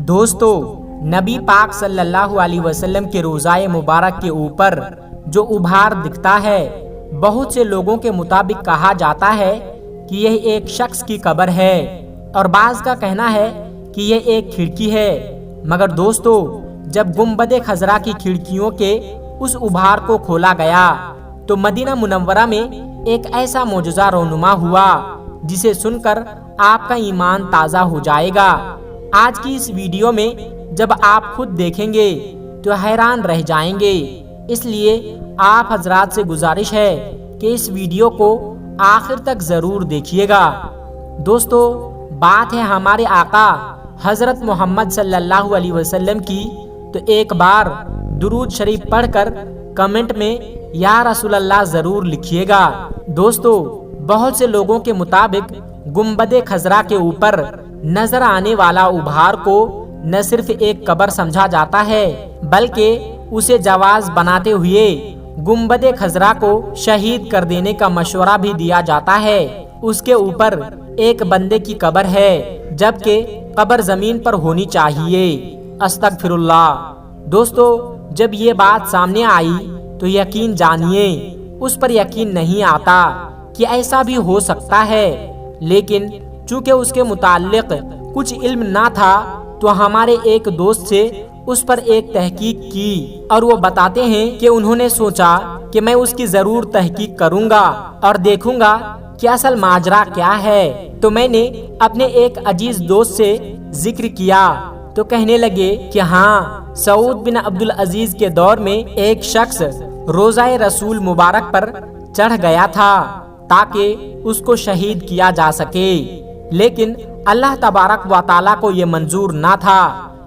دوستو، نبی پاک صلی اللہ علیہ وسلم کے روضۂ مبارک کے اوپر جو ابھار دکھتا ہے، بہت سے لوگوں کے مطابق کہا جاتا ہے کہ یہ ایک شخص کی قبر ہے، اور بعض کا کہنا ہے کہ یہ ایک کھڑکی ہے۔ مگر دوستو، جب گنبد خضرا کی کھڑکیوں کے اس ابھار کو کھولا گیا تو مدینہ منورہ میں ایک ایسا معجزہ رونما ہوا جسے سن کر آپ کا ایمان تازہ ہو جائے گا۔ آج کی اس ویڈیو میں جب آپ خود دیکھیں گے تو حیران رہ جائیں گے، اس لیے آپ حضرات سے گزارش ہے کہ اس ویڈیو کو آخر تک ضرور دیکھیے گا۔ دوستو، بات ہے ہمارے آقا حضرت محمد صلی اللہ علیہ وسلم کی، تو ایک بار درود شریف پڑھ کر کمنٹ میں یا رسول اللہ ضرور لکھیے گا۔ دوستو، بہت سے لوگوں کے مطابق گنبد خضرا کے اوپر نظر آنے والا ابھار کو نہ صرف ایک قبر سمجھا جاتا ہے بلکہ اسے جواز بناتے ہوئے گنبد خضرا کو شہید کر دینے کا مشورہ بھی دیا جاتا ہے۔ اس کے اوپر ایک بندے کی قبر ہے جبکہ قبر زمین پر ہونی چاہیے۔ استغفر اللہ۔ دوستو، جب یہ بات سامنے آئی تو یقین جانیے اس پر یقین نہیں آتا کہ ایسا بھی ہو سکتا ہے، لیکن چونکہ اس کے متعلق کچھ علم نہ تھا تو ہمارے ایک دوست سے اس پر ایک تحقیق کی، اور وہ بتاتے ہیں کہ انہوں نے سوچا کہ میں اس کی ضرور تحقیق کروں گا اور دیکھوں گا کہ اصل ماجرا کیا ہے۔ تو میں نے اپنے ایک عزیز دوست سے ذکر کیا تو کہنے لگے کہ ہاں، سعود بن عبدالعزیز کے دور میں ایک شخص روضہ رسول مبارک پر چڑھ گیا تھا تاکہ اس کو شہید کیا جا سکے، لیکن اللہ تبارک و تعالیٰ کو یہ منظور نہ تھا،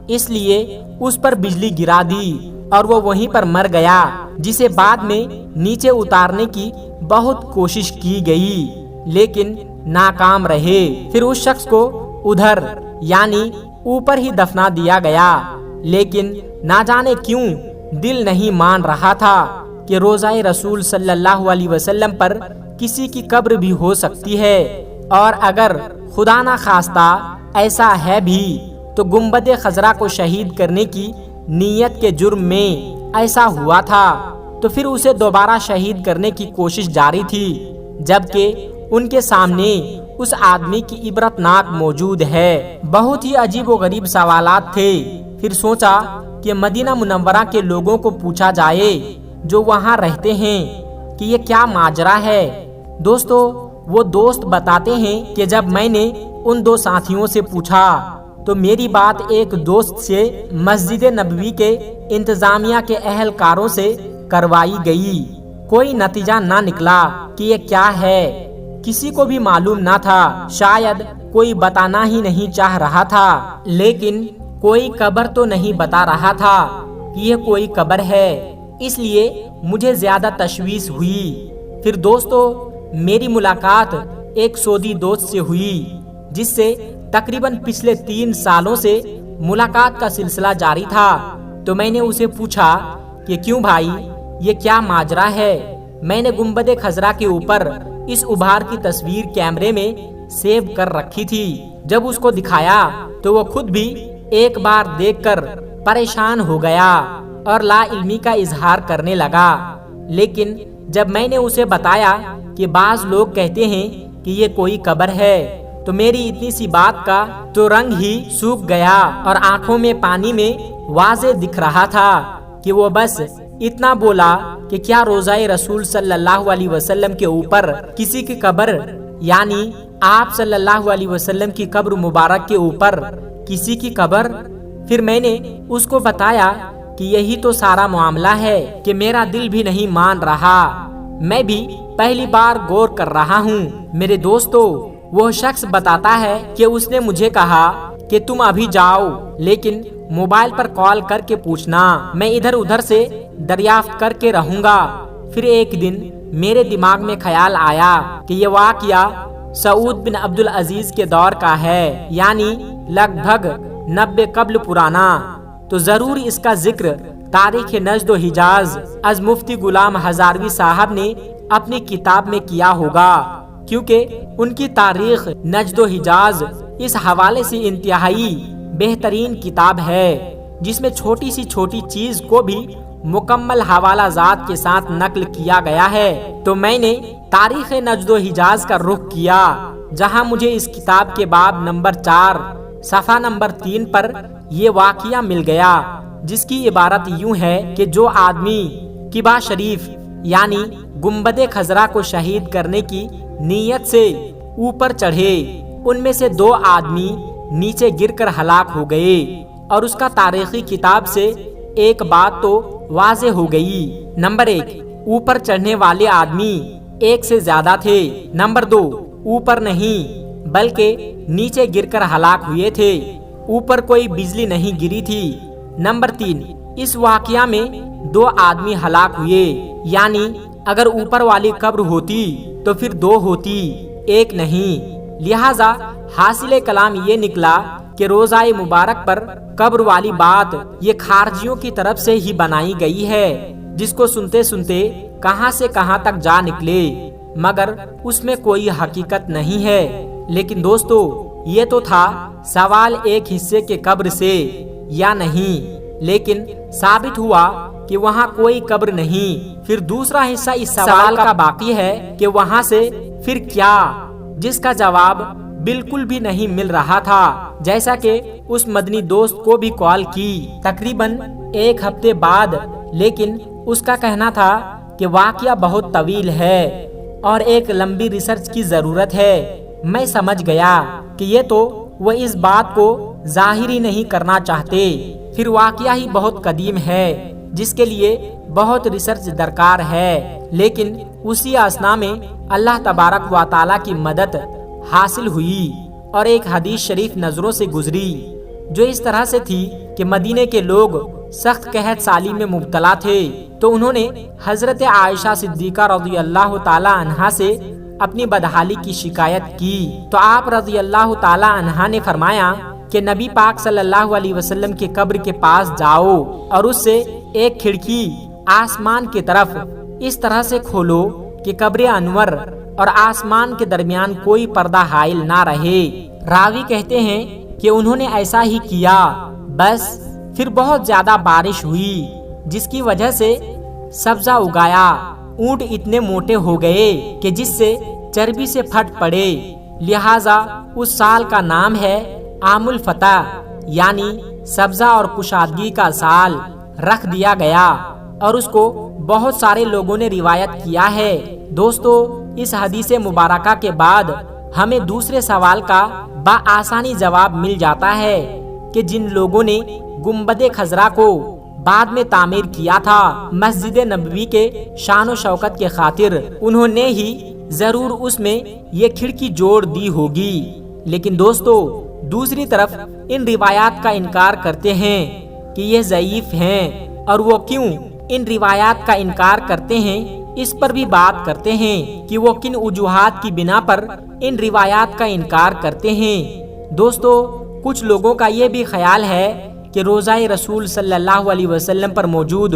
اس لیے اس پر بجلی گرا دی اور وہ وہیں پر مر گیا، جسے بعد میں نیچے اتارنے کی بہت کوشش کی گئی لیکن ناکام رہے۔ پھر اس شخص کو ادھر یعنی اوپر ہی دفنا دیا گیا، لیکن نہ جانے کیوں دل نہیں مان رہا تھا کہ روضہ رسول صلی اللہ علیہ وسلم پر کسی کی قبر بھی ہو سکتی ہے، اور اگر خدا نہ خواستہ ایسا ہے بھی تو گنبد خضرا کو شہید کرنے کی نیت کے جرم میں ایسا ہوا تھا، تو پھر اسے دوبارہ شہید کرنے کی کوشش جاری تھی، جبکہ ان کے سامنے اس آدمی کی عبرت ناک موجود ہے۔ بہت ہی عجیب و غریب سوالات تھے۔ پھر سوچا کہ مدینہ منورہ کے لوگوں کو پوچھا جائے جو وہاں رہتے ہیں کہ یہ کیا ماجرا ہے۔ دوستو، وہ دوست بتاتے ہیں کہ جب میں نے ان دو ساتھیوں سے پوچھا تو میری بات ایک دوست سے مسجد نبوی کے انتظامیہ کے اہلکاروں سے کروائی گئی، کوئی نتیجہ نہ نکلا کہ یہ کیا ہے، کسی کو بھی معلوم نہ تھا، شاید کوئی بتانا ہی نہیں چاہ رہا تھا، لیکن کوئی قبر تو نہیں بتا رہا تھا کہ یہ کوئی قبر ہے، اس لیے مجھے زیادہ تشویش ہوئی۔ پھر دوستو، میری ملاقات ایک سعودی دوست سے ہوئی جس سے تقریباً پچھلے 3 سالوں سے ملاقات کا سلسلہ جاری تھا، تو میں نے اسے پوچھا کہ کیوں بھائی، یہ کیا ماجرا ہے؟ میں نے گنبد خضرا کے اوپر اس ابھار کی تصویر کیمرے میں سیو کر رکھی تھی، جب اس کو دکھایا تو وہ خود بھی ایک بار دیکھ کر پریشان ہو گیا اور لا علمی کا اظہار کرنے لگا، لیکن جب میں نے اسے بتایا کہ بعض لوگ کہتے ہیں کہ یہ کوئی قبر ہے تو میری اتنی سی بات کا تو رنگ ہی سوکھ گیا اور آنکھوں میں پانی میں واضح دکھ رہا تھا کہ وہ بس اتنا بولا کہ کیا روضہ رسول صلی اللہ علیہ وسلم کے اوپر کسی کی قبر، یعنی آپ صلی اللہ علیہ وسلم کی قبر مبارک کے اوپر کسی کی قبر؟ پھر میں نے اس کو بتایا کہ یہی تو سارا معاملہ ہے کہ میرا دل بھی نہیں مان رہا، میں بھی پہلی بار غور کر رہا ہوں۔ میرے دوستو، وہ شخص بتاتا ہے کہ اس نے مجھے کہا کہ تم ابھی جاؤ لیکن موبائل پر کال کر کے پوچھنا، میں ادھر ادھر سے دریافت کر کے رہوں گا۔ پھر ایک دن میرے دماغ میں خیال آیا کہ یہ واقعہ سعود بن عبدالعزیز کے دور کا ہے، یعنی لگ بھگ 90 قبل پرانا، تو ضرور اس کا ذکر تاریخ نجد و حجاز از مفتی غلام ہزاروی صاحب نے اپنی کتاب میں کیا ہوگا، کیونکہ ان کی تاریخ نجد و حجاز اس حوالے سے انتہائی بہترین کتاب ہے جس میں چھوٹی سی چھوٹی چیز کو بھی مکمل حوالہ جات کے ساتھ نقل کیا گیا ہے۔ تو میں نے تاریخ نجد و حجاز کا رخ کیا، جہاں مجھے اس کتاب کے باب نمبر 4 صفحہ نمبر 3 پر یہ واقعہ مل گیا، جس کی عبارت یوں ہے کہ جو آدمی قبا شریف یعنی گنبد خضرا کو شہید کرنے کی نیت سے اوپر چڑھے، ان میں سے 2 آدمی نیچے گر کر ہلاک ہو گئے، اور اس کا تاریخی کتاب سے ایک بات تو واضح ہو گئی۔ نمبر 1، اوپر چڑھنے والے آدمی 1 سے زیادہ تھے۔ نمبر 2، اوپر نہیں بلکہ نیچے گر کر ہلاک ہوئے تھے، اوپر کوئی بجلی نہیں گری تھی۔ نمبر 3، اس واقعہ میں 2 آدمی ہلاک ہوئے، یعنی اگر اوپر والی قبر ہوتی تو پھر 2 ہوتی، 1 نہیں۔ لہذا حاصل کلام یہ نکلا کہ روزہ مبارک پر قبر والی بات یہ خارجیوں کی طرف سے ہی بنائی گئی ہے، جس کو سنتے سنتے کہاں سے کہاں تک جا نکلے، مگر اس میں کوئی حقیقت نہیں ہے۔ لیکن دوستو، یہ تو تھا سوال ایک حصے کے قبر سے یا نہیں، لیکن ثابت ہوا کہ وہاں کوئی قبر نہیں۔ پھر دوسرا حصہ اس سوال کا باقی ہے کہ وہاں سے پھر کیا، جس کا جواب بالکل بھی نہیں مل رہا تھا، جیسا کہ اس مدنی دوست کو بھی کال کی تقریباً 1 ہفتے بعد، لیکن اس کا کہنا تھا کہ واقعہ بہت طویل ہے اور ایک لمبی ریسرچ کی ضرورت ہے۔ میں سمجھ گیا کہ یہ تو وہ اس بات کو ظاہر ہی نہیں کرنا چاہتے، پھر واقعہ ہی بہت قدیم ہے جس کے لیے بہت ریسرچ درکار ہے۔ لیکن اسی اثنا میں اللہ تبارک و تعالیٰ کی مدد حاصل ہوئی اور ایک حدیث شریف نظروں سے گزری جو اس طرح سے تھی کہ مدینے کے لوگ سخت قحط سالی میں مبتلا تھے، تو انہوں نے حضرت عائشہ صدیقہ رضی اللہ تعالی عنہا سے اپنی بدحالی کی شکایت کی، تو آپ رضی اللہ تعالی عنہا نے فرمایا کہ نبی پاک صلی اللہ علیہ وسلم کی قبر کے پاس جاؤ اور اس سے ایک کھڑکی آسمان کی طرف اس طرح سے کھولو کہ قبر انور اور آسمان کے درمیان کوئی پردہ حائل نہ رہے۔ راوی کہتے ہیں کہ انہوں نے ایسا ہی کیا، بس پھر بہت زیادہ بارش ہوئی جس کی وجہ سے سبزہ اگایا، اونٹ اتنے موٹے ہو گئے کہ جس سے چربی سے پھٹ پڑے، لہٰذا اس سال کا نام ہے عام الفتح، یعنی سبزہ اور کشادگی کا سال رکھ دیا گیا، اور اس کو بہت سارے لوگوں نے روایت کیا ہے۔ دوستو، اس حدیث مبارکہ کے بعد ہمیں دوسرے سوال کا بآسانی جواب مل جاتا ہے کہ جن لوگوں نے گنبد خضرا کو بعد میں تعمیر کیا تھا مسجد نبوی کے شان و شوکت کے خاطر، انہوں نے ہی ضرور اس میں یہ کھڑکی جوڑ دی ہوگی۔ لیکن دوستو، دوسری طرف ان روایات کا انکار کرتے ہیں کہ یہ ضعیف ہیں، اور وہ کیوں ان روایات کا انکار کرتے ہیں اس پر بھی بات کرتے ہیں کہ وہ کن وجوہات کی بنا پر ان روایات کا انکار کرتے ہیں۔ دوستو، کچھ لوگوں کا یہ بھی خیال ہے کہ روضہ رسول صلی اللہ علیہ وسلم پر موجود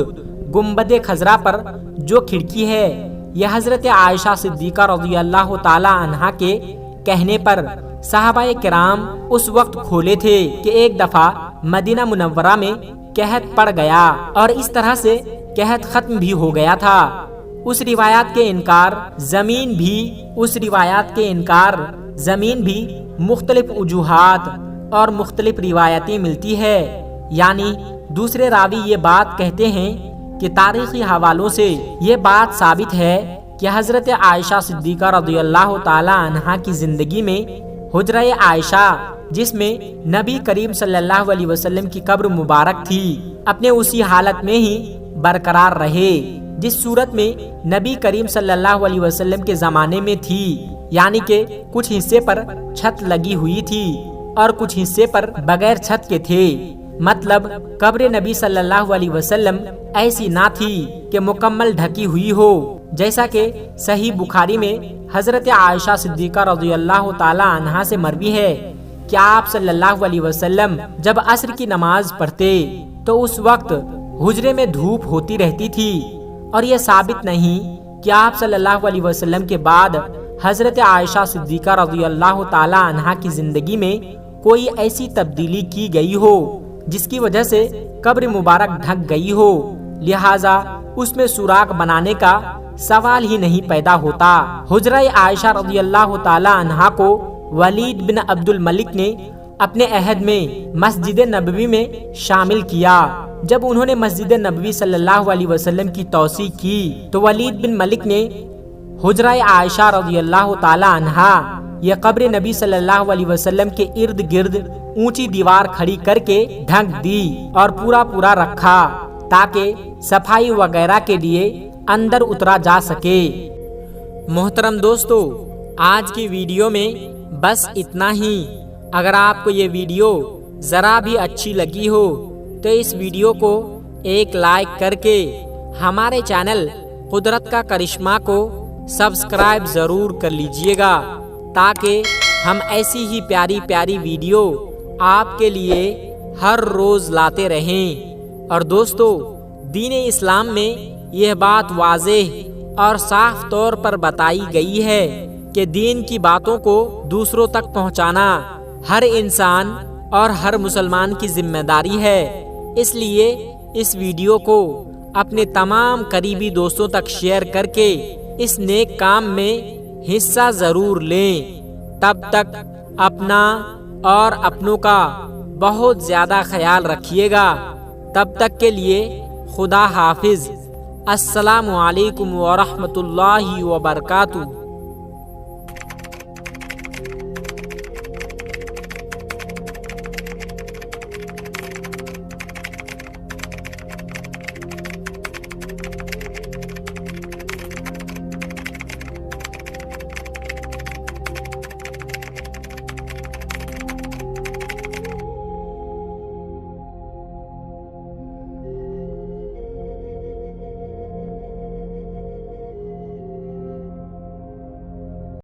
گنبد خضرا پر جو کھڑکی ہے یہ حضرت عائشہ صدیقہ رضی اللہ تعالی عنہا کے کہنے پر صحابہ کرام اس وقت کھولے تھے کہ ایک دفعہ مدینہ منورہ میں قحط پڑ گیا اور اس طرح سے قحط ختم بھی ہو گیا تھا۔ اس روایات کے انکار زمین بھی مختلف وجوہات اور مختلف روایتیں ملتی ہے، یعنی دوسرے راوی یہ بات کہتے ہیں کہ تاریخی حوالوں سے یہ بات ثابت ہے کہ حضرت عائشہ صدیقہ رضی اللہ تعالی عنہا کی زندگی میں حجرہ عائشہ، جس میں نبی کریم صلی اللہ علیہ وسلم کی قبر مبارک تھی، اپنے اسی حالت میں ہی برقرار رہے جس صورت میں نبی کریم صلی اللہ علیہ وسلم کے زمانے میں تھی، یعنی کہ کچھ حصے پر چھت لگی ہوئی تھی اور کچھ حصے پر بغیر چھت کے تھے۔ مطلب قبر نبی صلی اللہ علیہ وسلم ایسی نہ تھی کہ مکمل ڈھکی ہوئی ہو، جیسا کہ صحیح بخاری میں حضرت عائشہ صدیقہ رضی اللہ تعالی عنہا سے مروی ہے کہ آپ صلی اللہ علیہ وسلم جب عصر کی نماز پڑھتے تو اس وقت حجرے میں دھوپ ہوتی رہتی تھی، اور یہ ثابت نہیں کہ آپ صلی اللہ علیہ وسلم کے بعد حضرت عائشہ صدیقہ رضی اللہ تعالی عنہا کی زندگی میں کوئی ایسی تبدیلی کی گئی ہو جس کی وجہ سے قبر مبارک ڈھک گئی ہو، لہٰذا اس میں سوراخ بنانے کا سوال ہی نہیں پیدا ہوتا۔ حجرہ عائشہ رضی اللہ تعالی عنہا کو ولید بن عبد الملک نے اپنے عہد میں مسجد نبوی میں شامل کیا۔ جب انہوں نے مسجد نبوی صلی اللہ علیہ وسلم کی توسیع کی تو ولید بن ملک نے حجرہ عائشہ رضی اللہ تعالی عنہا یہ قبر نبی صلی اللہ علیہ وسلم کے ارد گرد اونچی دیوار کھڑی کر کے ڈھک دی اور پورا رکھا تاکہ صفائی وغیرہ کے لیے اندر اترا جا سکے۔ محترم دوستو، آج کی ویڈیو میں بس اتنا ہی۔ اگر آپ کو یہ ویڈیو ذرا بھی اچھی لگی ہو تو اس ویڈیو کو ایک لائک کر کے ہمارے چینل قدرت کا کرشمہ کو سبسکرائب ضرور کر لیجئے گا تاکہ ہم ایسی ہی پیاری پیاری ویڈیو آپ کے لیے ہر روز لاتے رہیں۔ اور دوستو، دین اسلام میں یہ بات واضح اور صاف طور پر بتائی گئی ہے کہ دین کی باتوں کو دوسروں تک پہنچانا ہر انسان اور ہر مسلمان کی ذمہ داری ہے۔ اس لیے اس ویڈیو کو اپنے تمام قریبی دوستوں تک شیئر کر کے اس نیک کام میں حصہ ضرور لیں۔ تب تک اپنا اور اپنوں کا بہت زیادہ خیال رکھیے گا۔ تب تک کے لیے خدا حافظ۔ السلام علیکم ورحمۃ اللہ وبرکاتہ۔